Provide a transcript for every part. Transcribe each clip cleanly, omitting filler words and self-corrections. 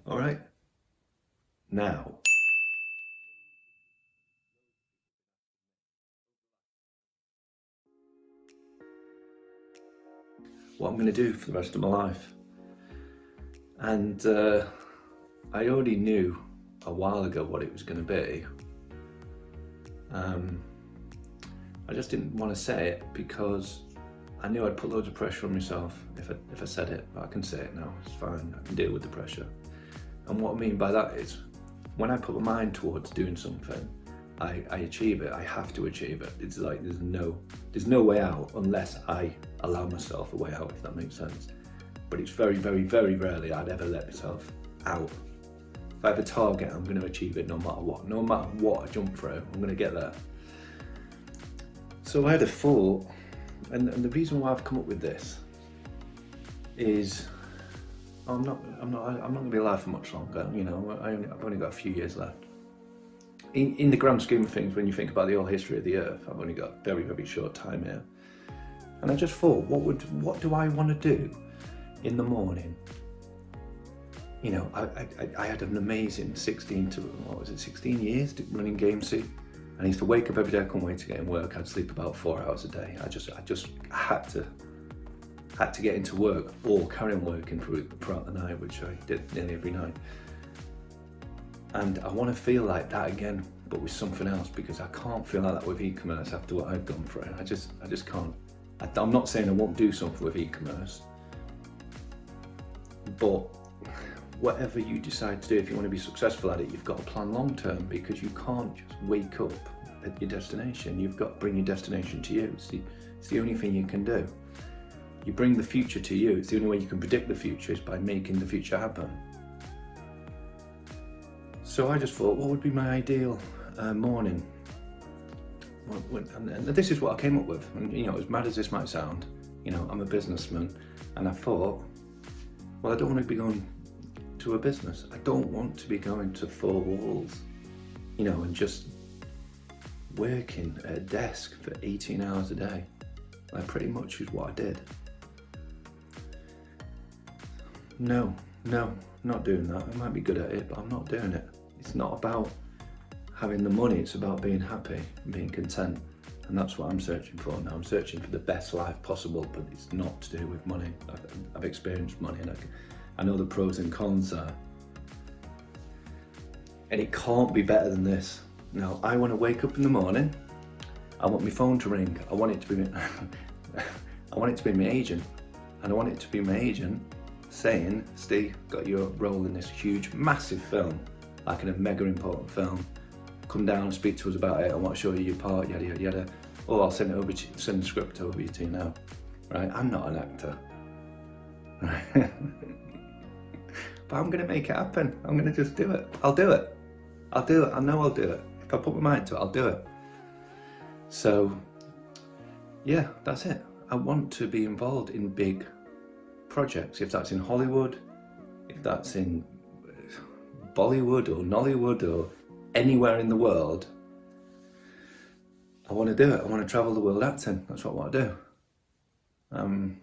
All right. Now, what I'm going to do for the rest of my life. And I already knew a while ago what it was going to be. I just didn't want to say it because I knew I'd put loads of pressure on myself if I said it, but I can say it now, it's fine, I can deal with the pressure. And what I mean by that is, when I put my mind towards doing something, I achieve it, I have to achieve it. It's like there's no way out unless I allow myself a way out, if that makes sense. But it's very, very, very rarely I'd ever let myself out. If I have a target, I'm going to achieve it no matter what. No matter what I jump through, I'm going to get there. So I had a thought, and the reason why I've come up with this is I'm not going to be alive for much longer. You know, I've only got a few years left. In the grand scheme of things, when you think about the whole history of the Earth, I've only got a very, very short time here. And I just thought, what do I want to do in the morning? You know, I had an amazing 16 years running GameSeek. I used to wake up every day, I couldn't wait to get in work. I'd sleep about 4 hours a day. I just had to get into work or carry on working throughout the night, which I did nearly every night. And I want to feel like that again, but with something else, because I can't feel like that with e-commerce after what I've gone through. I just can't. I'm not saying I won't do something with e-commerce, but whatever you decide to do, if you want to be successful at it, you've got to plan long term, because you can't just wake up at your destination. You've got to bring your destination to you. It's the only thing you can do. You bring the future to you. It's the only way you can predict the future is by making the future happen. So I just thought, what would be my ideal morning? And this is what I came up with. And you know, as mad as this might sound, you know, I'm a businessman, and I thought, well, I don't want to be going to a business. I don't want to be going to four walls, you know, and just working at a desk for 18 hours a day. That pretty much is what I did. No, not doing that. I might be good at it, but I'm not doing it. It's not about having the money, it's about being happy and being content. And that's what I'm searching for now. I'm searching for the best life possible, but it's not to do with money. I've experienced money, and I know the pros and cons are. And it can't be better than this. Now, I want to wake up in the morning, I want my phone to ring, I want it to be my agent. And I want it to be my agent saying, Steve, got your role in this huge, massive film, like in a mega important film. Come down and speak to us about it. I want to show you your part, yada, yada, yada. Or I'll send the script over to you now. Right? I'm not an actor. Right? But I'm going to make it happen. I'm going to just do it. I'll do it. I know I'll do it. If I put my mind to it, I'll do it. So, yeah, that's it. I want to be involved in big projects. If that's in Hollywood, if that's in Bollywood or Nollywood or anywhere in the world, I want to do it. I want to travel the world acting. That's what I want to do.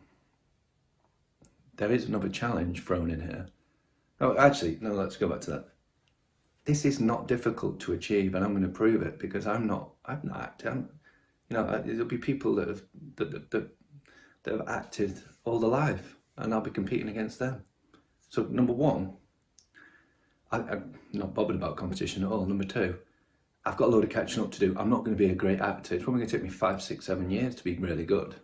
There is another challenge thrown in here. Oh, actually, no, let's go back to that. This is not difficult to achieve, and I'm going to prove it, because I'm not acting. You know, there'll be people that have acted all their life, and I'll be competing against them. So number one, I'm not bothered about competition at all. Number two, I've got a load of catching up to do. I'm not going to be a great actor. It's probably going to take me 5, 6, 7 years to be really good.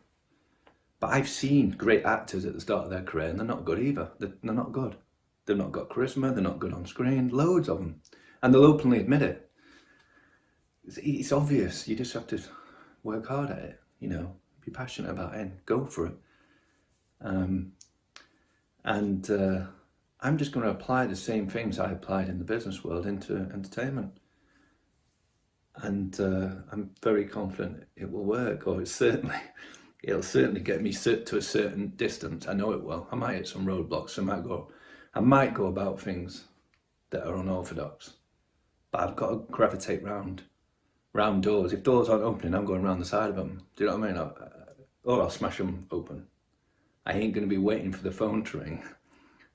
But I've seen great actors at the start of their career, and they're not good either. They're not good. They've not got charisma, they're not good on screen, loads of them. And they'll openly admit it. It's obvious, you just have to work hard at it, you know, be passionate about it and go for it. I'm just going to apply the same things I applied in the business world into entertainment. And I'm very confident it will work, or it'll certainly get me to a certain distance. I know it will. I might hit some roadblocks, I might go about things that are unorthodox, but I've got to gravitate round doors. If doors aren't opening, I'm going around the side of them. Do you know what I mean? Or I'll smash them open. I ain't going to be waiting for the phone to ring.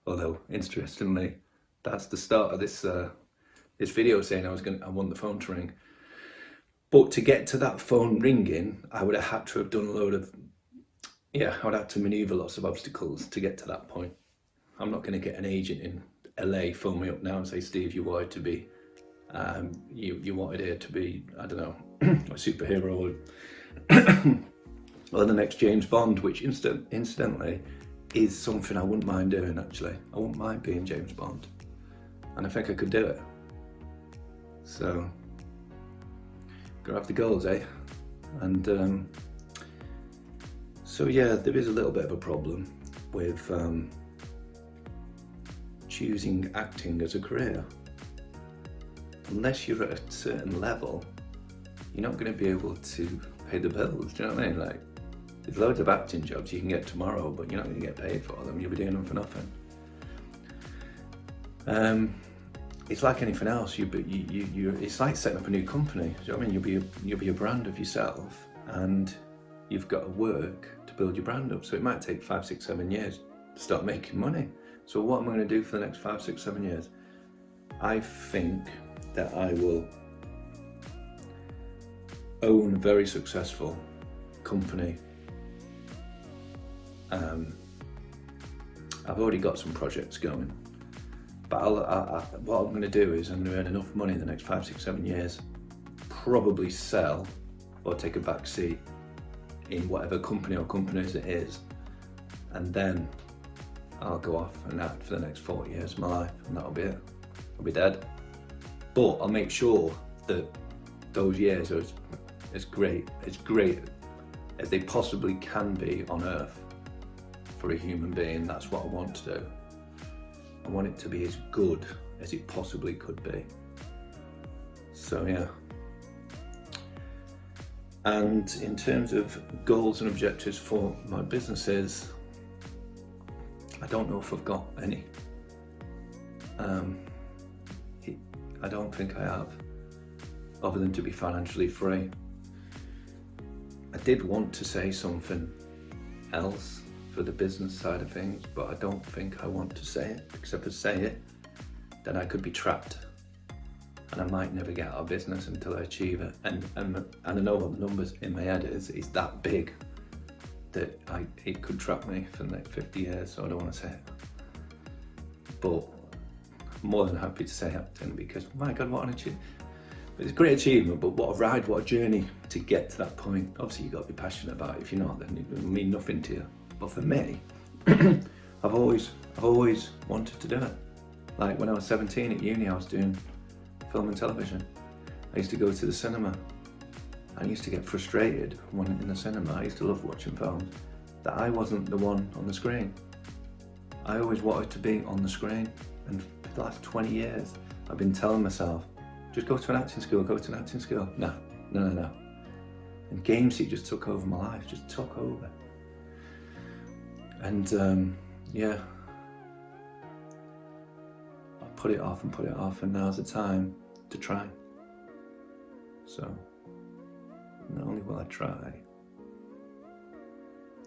Although, interestingly, That's the start of this this video saying I want the phone to ring. But to get to that phone ringing, I would have had to have done a load of, I would have to manoeuvre lots of obstacles to get to that point. I'm not going to get an agent in LA phone me up now and say, Steve, you wanted to be, you wanted it to be, I don't know, a superhero or the next James Bond, which incidentally is something I wouldn't mind doing. Actually, I wouldn't mind being James Bond, and I think I could do it. So, gotta have the goals, eh? And so yeah, there is a little bit of a problem with choosing acting as a career. Unless you're at a certain level, you're not going to be able to pay the bills. Do you know what I mean? Like, there's loads of acting jobs you can get tomorrow, but you're not going to get paid for them. You'll be doing them for nothing. It's like anything else. It's like setting up a new company. Do you know what I mean? You'll be a brand of yourself, and you've got to work to build your brand up. So it might take 5, 6, 7 years to start making money. So what am I going to do for the next 5, 6, 7 years? I think that I will own a very successful company. I've already got some projects going, but what I'm going to do is I'm going to earn enough money in the next 5, 6, 7 years, probably sell or take a back seat in whatever company or companies it is, and then I'll go off and act for the next 40 years of my life, and that'll be it. I'll be dead. But I'll make sure that those years are as great as they possibly can be on Earth for a human being. That's what I want to do. I want it to be as good as it possibly could be. So yeah. And in terms of goals and objectives for my businesses, I don't know if I've got any. I don't think I have, other than to be financially free. I did want to say something else for the business side of things, but I don't think I want to say it, because if I say it, then I could be trapped, and I might never get out of business until I achieve it. And I know what the numbers in my head is that big that it could trap me for the next 50 years, so I don't want to say it. But I'm more than happy to say acting, because my God, what an achievement. It's a great achievement, but what a ride, what a journey to get to that point. Obviously, you've got to be passionate about it. If you're not, then it will mean nothing to you. But for me, I've always wanted to do it. Like when I was 17 at uni, I was doing film and television. I used to go to the cinema. I used to get frustrated when in the cinema. I used to love watching films, that I wasn't the one on the screen. I always wanted to be on the screen, and for the last 20 years, I've been telling myself, just go to an acting school, go to an acting school. No. And GameSeek just took over my life, just took over. And yeah, I put it off, and now's the time to try. So, not only will I try,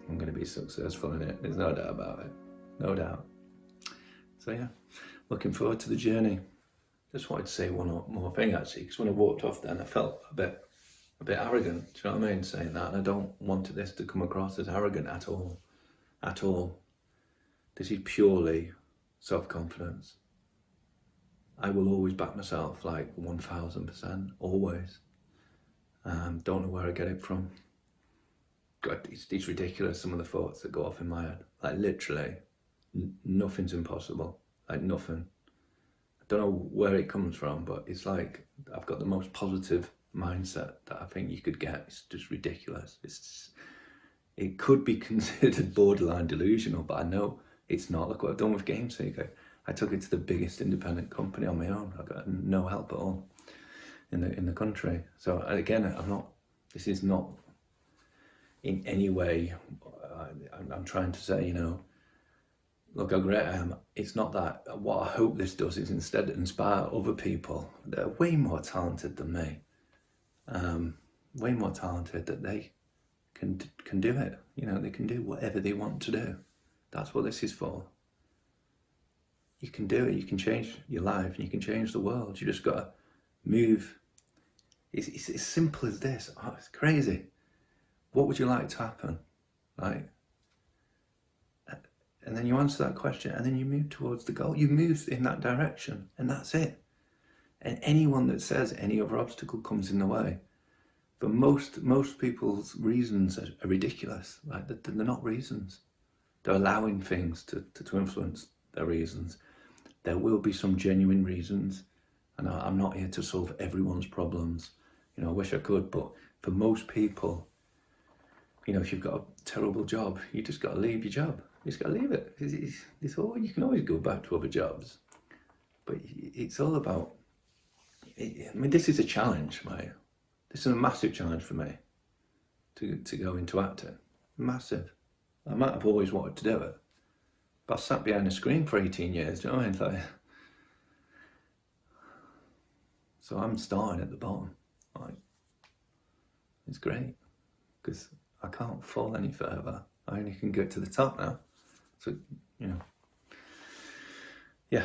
I'm going to be successful in it. There's no doubt about it. No doubt. So yeah, looking forward to the journey. Just wanted to say one more thing actually, because when I walked off then I felt a bit arrogant. Do you know what I mean, saying that? And I don't want this to come across as arrogant at all. At all. This is purely self-confidence. I will always back myself, like 1000%, always. Don't know where I get it from. God, it's ridiculous, some of the thoughts that go off in my head. Like literally, nothing's impossible. Like nothing. I don't know where it comes from, but it's like I've got the most positive mindset that I think you could get. It's just ridiculous. It could be considered borderline delusional, but I know it's not. Look what I've done with GameSeek. I took it to the biggest independent company on my own. I got no help at all in the country. So again, this is not in any way, I'm trying to say, look how great I am. It's not that. What I hope this does is instead inspire other people that are way more talented than me, way more talented, that they can do it. They can do whatever they want to do. That's what this is for. you can do it. You can change your life and you can change the world. You just got to move. It's as simple as this. Oh, it's crazy. What would you like to happen? Right? And then you answer that question and then you move towards the goal. You move in that direction and that's it. And anyone that says any other obstacle comes in the way, but most people's reasons are ridiculous. Like they're not reasons. They're allowing things to influence their reasons. There will be some genuine reasons, and I'm not here to solve everyone's problems. I wish I could, but for most people, if you've got a terrible job, you just got to leave your job. You just got to leave it. You can always go back to other jobs, but it's all about. This is a challenge, mate. This is a massive challenge for me to go into acting. Massive. I might have always wanted to do it, but I sat behind a screen for 18 years. Do you know what I mean? So I'm starting at the bottom. It's great because I can't fall any further. I only can get to the top now. So, yeah.